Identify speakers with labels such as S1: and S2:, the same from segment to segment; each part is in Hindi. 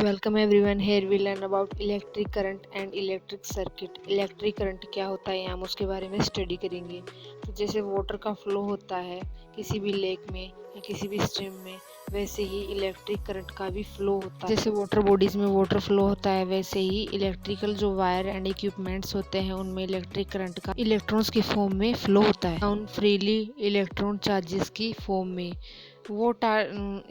S1: Welcome everyone. Here we learn about electric current and electric circuit. Electric current क्या होता है हम उसके बारे में स्टडी करेंगे। तो जैसे वाटर का फ्लो होता है किसी भी लेक में या किसी भी स्ट्रीम में, वैसे ही इलेक्ट्रिक करंट का भी फ्लो होता है। जैसे वाटर बॉडीज में वाटर फ्लो होता है, वैसे ही इलेक्ट्रिकल जो वायर एंड इक्विपमेंट्स होते हैं उनमें इलेक्ट्रिक करंट का इलेक्ट्रॉन्स की फॉर्म में फ्लो होता है, डाउन फ्रीली इलेक्ट्रॉन चार्जेस की फॉर्म में। Vote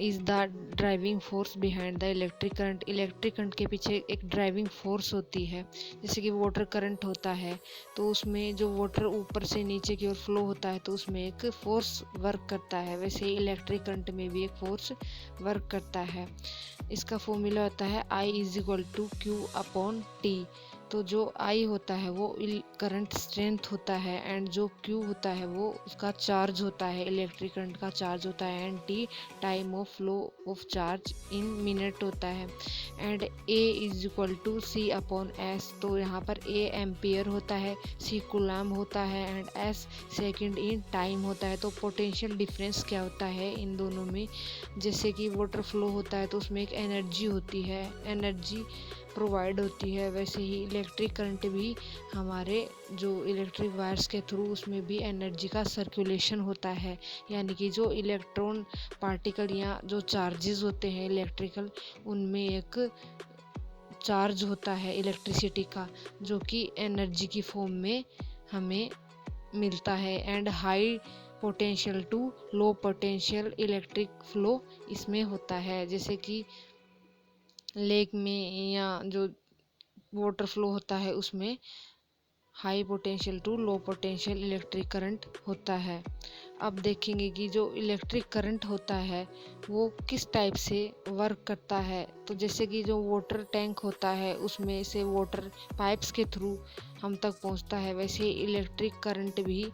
S1: is the driving force behind the electric current. Electric current के पीछे एक ड्राइविंग फोर्स होती है। जैसे कि वाटर करंट होता है तो उसमें जो वाटर ऊपर से नीचे की ओर फ्लो होता है तो उसमें एक फोर्स वर्क करता है, वैसे ही इलेक्ट्रिक करंट में भी एक फोर्स वर्क करता है। इसका फॉर्मूला होता है I is equal to Q upon T. तो जो I होता है वो करंट स्ट्रेंथ होता है एंड जो Q होता है वो उसका चार्ज होता है, इलेक्ट्रिक करंट का चार्ज होता है, and T time of flow of charge in minute होता है, and A is equal to C upon S। तो यहाँ पर A एम्पियर होता है, C कूलम होता है and S second in time होता है। तो पोटेंशियल डिफरेंस क्या होता है इन दोनों में। जैसे कि वाटर फ्लो होता है तो उसमें एक एनर्जी होती है, एनर्जी प्रोवाइड होती है, वैसे ही इलेक्ट्रिक करंट भी हमारे जो इलेक्ट्रिक वायर्स के थ्रू उसमें भी एनर्जी का सर्कुलेशन होता है। यानी कि जो इलेक्ट्रॉन पार्टिकल या जो चार्जेस होते हैं इलेक्ट्रिकल, उनमें एक चार्ज होता है इलेक्ट्रिसिटी का, जो कि एनर्जी की फॉर्म में हमें मिलता है। And high potential to low potential electric flow इसमें होता है। जैसे कि लेक में या जो वाटर फ्लो होता है उसमें high potential to low potential electric current होता है। अब देखेंगे कि जो इलेक्ट्रिक करंट होता है वो किस टाइप से वर्क करता है। तो जैसे कि जो वाटर टैंक होता है उसमें से वाटर पाइप्स के थ्रू हम तक पहुंचता है, वैसे इलेक्ट्रिक करंट भी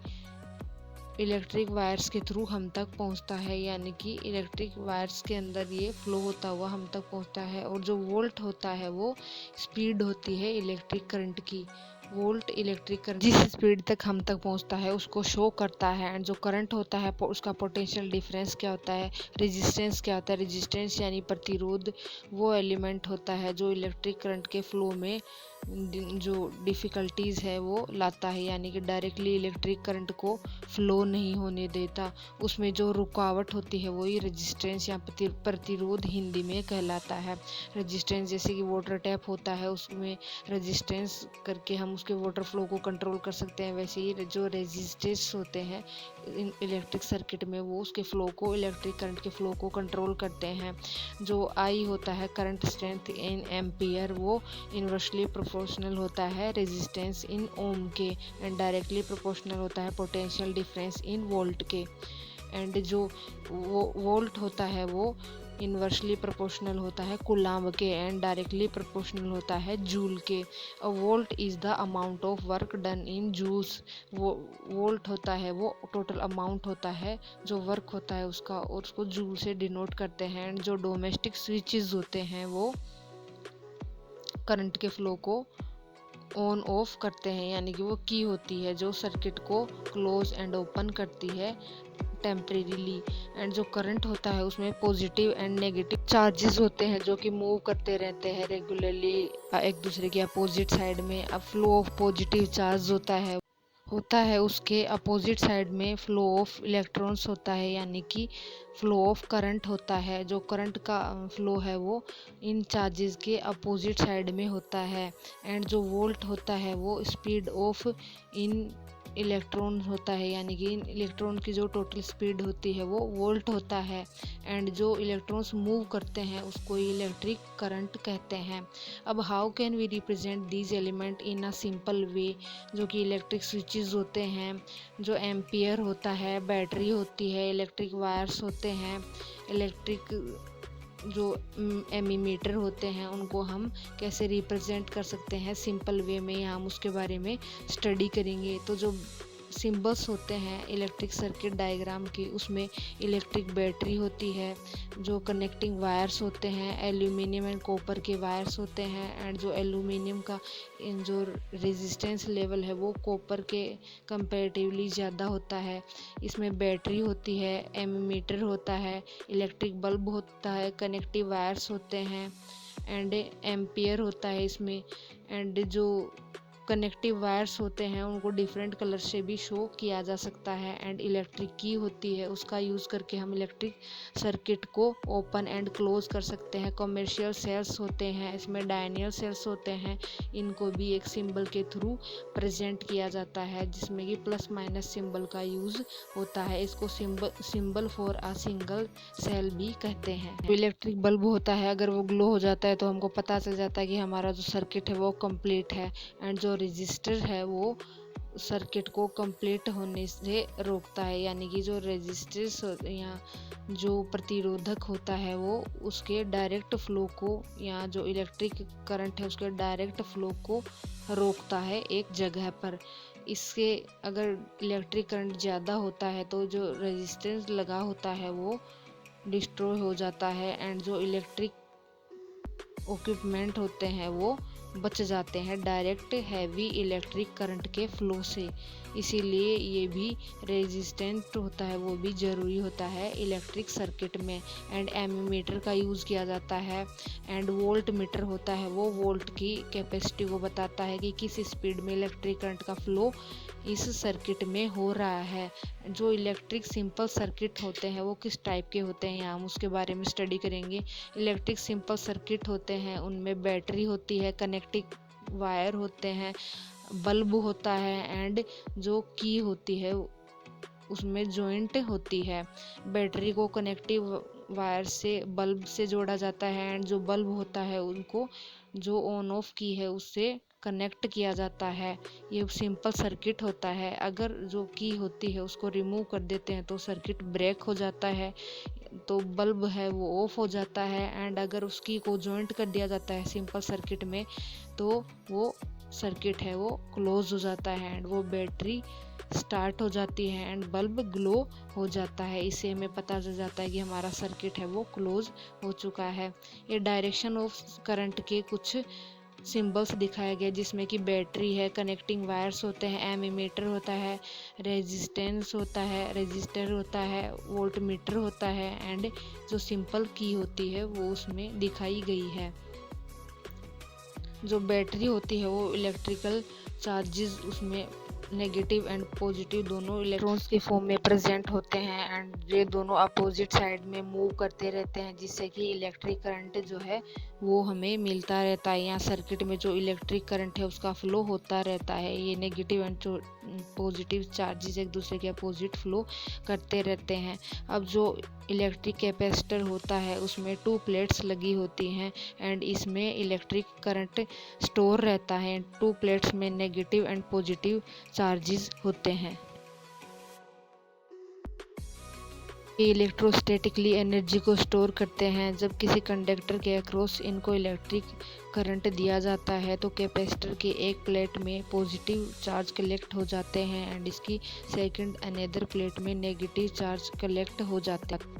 S1: इलेक्ट्रिक वायर्स के थ्रू हम तक पहुंचता है। यानी कि इलेक्ट्रिक वायर्स के अंदर ये फ्लो होता हुआ हम तक पहुंचता है। और जो वोल्ट होता है वो स्पीड होती है इलेक्ट्रिक करंट की। वोल्ट इलेक्ट्रिक करंट जिस स्पीड तक हम तक पहुंचता है उसको शो करता है। एंड जो करंट होता है उसका पोटेंशियल डिफरेंस क्या होता है, रेजिस्टेंस क्या होता है। रेजिस्टेंस यानी प्रतिरोध वो एलिमेंट होता है जो इलेक्ट्रिक करंट के फ्लो में जो डिफ़िकल्टीज़ है वो लाता है, यानी कि डायरेक्टली इलेक्ट्रिक करंट को फ्लो नहीं होने देता। उसमें जो रुकावट होती है वही रेजिस्टेंस या प्रतिरोध हिंदी में कहलाता है। रेजिस्टेंस जैसे कि वाटर टैप होता है उसमें रेजिस्टेंस करके हम उसके वाटर फ्लो को कंट्रोल कर सकते हैं, वैसे ही जो रेजिस्टेंस होते हैं इलेक्ट्रिक सर्किट में वो उसके फ्लो को, इलेक्ट्रिक करंट के फ्लो को कंट्रोल करते हैं। जो आई होता है करंट स्ट्रेंथ इन एम्पियर, वो इनवर्सली प्रोपोर्शनल होता है रेजिस्टेंस इन ओम के, एंड डायरेक्टली प्रोपोर्शनल होता है पोटेंशियल डिफरेंस इन वोल्ट के। एंड जो वोल्ट होता है वो इनवर्सली प्रोपोर्शनल होता है कूलम के, एंड डायरेक्टली प्रोपोर्शनल होता है जूल के। A volt is the amount of work done in joules. वो वोल्ट होता है वो टोटल अमाउंट होता है जो वर्क होता है उसका, और उसको जूल से डिनोट करते हैं। एंड जो डोमेस्टिक स्विचेस होते हैं वो करंट के फ्लो को ऑन ऑफ करते हैं, यानी कि वो की होती है जो सर्किट को क्लोज एंड ओपन करती है टेम्परेरीली। एंड जो करंट होता है उसमें पॉजिटिव एंड नेगेटिव चार्जेस होते हैं जो कि मूव करते रहते हैं रेगुलरली एक दूसरे के अपोजिट साइड में। अब फ्लो ऑफ पॉजिटिव चार्ज होता है उसके अपोजिट साइड में फ्लो ऑफ इलेक्ट्रॉन्स होता है, यानी कि फ्लो ऑफ करंट होता है। जो करंट का फ्लो है वो इन चार्जेस के अपोजिट साइड में होता है। एंड जो वोल्ट होता है वो स्पीड ऑफ इन इलेक्ट्रॉन होता है, यानी कि इन इलेक्ट्रॉन की जो टोटल स्पीड होती है वो वोल्ट होता है। एंड जो इलेक्ट्रॉन्स मूव करते हैं उसको इलेक्ट्रिक करंट कहते हैं। अब how can we represent these element in a simple way. जो कि इलेक्ट्रिक स्विचेस होते हैं, जो एम्पियर होता है, बैटरी होती है, इलेक्ट्रिक वायर्स होते हैं, इलेक्ट्रिक जो एमीमीटर होते हैं, उनको हम कैसे रिप्रेजेंट कर सकते हैं सिंपल वे में, हम उसके बारे में स्टडी करेंगे। तो जो सिंबल्स होते हैं इलेक्ट्रिक सर्किट डायग्राम की, उसमें इलेक्ट्रिक बैटरी होती है, जो कनेक्टिंग वायर्स होते हैं एल्यूमिनियम एंड कॉपर के वायर्स होते हैं। एंड जो एल्यूमिनियम का जो रेजिस्टेंस लेवल है वो कॉपर के कंपैरेटिवली ज़्यादा होता है। इसमें बैटरी होती है, एमीमीटर होता है, इलेक्ट्रिक बल्ब होता है, कनेक्टिव वायर्स होते हैं, एंड एम्पियर होता है इसमें। एंड जो कनेक्टिव वायर्स होते हैं उनको डिफरेंट कलर से भी शो किया जा सकता है। एंड इलेक्ट्रिक की होती है, उसका यूज़ करके हम इलेक्ट्रिक सर्किट को ओपन एंड क्लोज कर सकते हैं। कमर्शियल सेल्स होते हैं, इसमें डायनियल सेल्स होते हैं, इनको भी एक सिंबल के थ्रू प्रेजेंट किया जाता है जिसमें कि प्लस माइनस सिंबल का यूज़ होता है। इसको symbol for a single cell भी कहते हैं। इलेक्ट्रिक बल्ब होता है, अगर वो ग्लो हो जाता है तो हमको पता चल जाता है कि हमारा जो सर्किट है वो कंप्लीट है। एंड जो रजिस्टर है वो सर्किट को कंप्लीट होने से रोकता है, यानी कि जो रेजिस्टेंस या जो प्रतिरोधक होता है वो उसके डायरेक्ट फ्लो को या जो इलेक्ट्रिक करंट है उसके डायरेक्ट फ्लो को रोकता है एक जगह पर। इससे अगर इलेक्ट्रिक करंट ज़्यादा होता है तो जो रेजिस्टेंस लगा होता है वो डिस्ट्रॉय हो जाता है एंड जो इलेक्ट्रिक इक्विपमेंट होते हैं वो बच जाते हैं डायरेक्ट हैवी इलेक्ट्रिक करंट के फ्लो से। इसीलिए ये भी रेजिस्टेंट होता है, वो भी ज़रूरी होता है इलेक्ट्रिक सर्किट में। एंड एमीमीटर का यूज़ किया जाता है। एंड वोल्ट मीटर होता है, वो वोल्ट की कैपेसिटी को बताता है कि किस स्पीड में इलेक्ट्रिक करंट का फ्लो इस सर्किट में हो रहा है। जो इलेक्ट्रिक सिंपल सर्किट होते हैं वो किस टाइप के होते हैं हम उसके बारे में स्टडी करेंगे। इलेक्ट्रिक सिंपल सर्किट होते हैं, उनमें बैटरी होती है, कनेक्टिंग वायर होते हैं, बल्ब होता है एंड जो की होती है उसमें जॉइंट होती है। बैटरी को कनेक्टिव वायर से बल्ब से जोड़ा जाता है एंड जो बल्ब होता है उनको जो ऑन ऑफ की है उससे कनेक्ट किया जाता है। ये सिंपल सर्किट होता है। अगर जो की होती है उसको रिमूव कर देते हैं तो सर्किट ब्रेक हो जाता है, तो बल्ब है वो ऑफ हो जाता है। एंड अगर उसकी को जॉइंट कर दिया जाता है सिंपल सर्किट में तो वो सर्किट है वो क्लोज हो जाता है एंड वो बैटरी स्टार्ट हो जाती है एंड बल्ब ग्लो हो जाता है। इससे हमें पता चल जाता है कि हमारा सर्किट है वो क्लोज हो चुका है। ये डायरेक्शन ऑफ करंट के कुछ सिंबल्स दिखाया गया जिसमें कि बैटरी है, कनेक्टिंग वायर्स होते हैं, एमीमीटर होता है, रेजिस्टेंस होता है, रजिस्टर होता है, वोल्ट मीटर होता है एंड जो सिंपल की होती है वो उसमें दिखाई गई है। जो बैटरी होती है वो इलेक्ट्रिकल चार्जेस उसमें नेगेटिव एंड पॉजिटिव दोनों इलेक्ट्रॉन्स के फॉर्म में प्रेजेंट होते हैं एंड ये दोनों अपोजिट साइड में मूव करते रहते हैं जिससे कि इलेक्ट्रिक करंट जो है वो हमें मिलता रहता है। यहाँ सर्किट में जो इलेक्ट्रिक करंट है उसका फ्लो होता रहता है। ये नेगेटिव एंड पॉजिटिव चार्जेस एक दूसरे के अपोजिट फ्लो करते रहते हैं। अब जो इलेक्ट्रिक कैपेसिटर होता है उसमें 2 प्लेट्स लगी होती हैं एंड इसमें इलेक्ट्रिक करंट स्टोर रहता है। 2 प्लेट्स में नेगेटिव एंड पॉजिटिव चार्जेस होते हैं। ये इलेक्ट्रोस्टैटिकली एनर्जी को स्टोर करते हैं। जब किसी कंडक्टर के अक्रॉस इनको इलेक्ट्रिक करंट दिया जाता है तो कैपेसिटर के एक प्लेट में पॉजिटिव चार्ज कलेक्ट हो जाते हैं एंड इसकी सेकंड अनदर प्लेट में नेगेटिव चार्ज कलेक्ट हो जाता है।